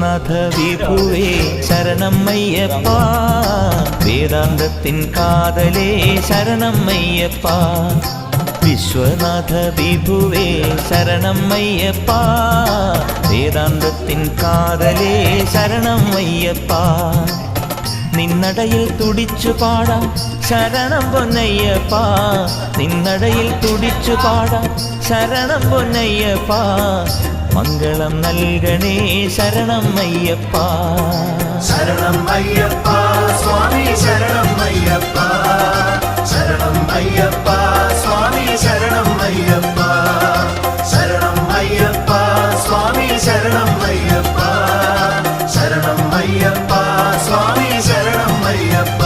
വിശ്വനാഥ വിഭുവേ ശരണം അയ്യപ്പ, വേദാന്തത്തിൻ കാതലേ ശരണം അയ്യപ്പ. വിശ്വനാഥ വിഭുവേ ശരണം അയ്യപ്പ, വേദാന്തത്തിൻ കാതലേ ശരണം അയ്യപ്പ. നിന്നടയിൽ തുടിച്ചു പാടാം ശരണം പൊന്നയ്യപ്പ, നിന്നടയിൽ തുടിച്ചു പാടാം ശരണം പൊന്നയ്യപ്പ. മംഗളം നൽകണേ ശരണം അയ്യപ്പ. ശരണം അയ്യപ്പ സ്വാമി ശരണം അയ്യപ്പ, ശരണം അയ്യപ്പ സ്വാമി ശരണം അയ്യപ്പ, ശരണം അയ്യപ്പ സ്വാമി ശരണം അയ്യപ്പ, ശരണം അയ്യപ്പ സ്വാമി ശരണം അയ്യപ്പ.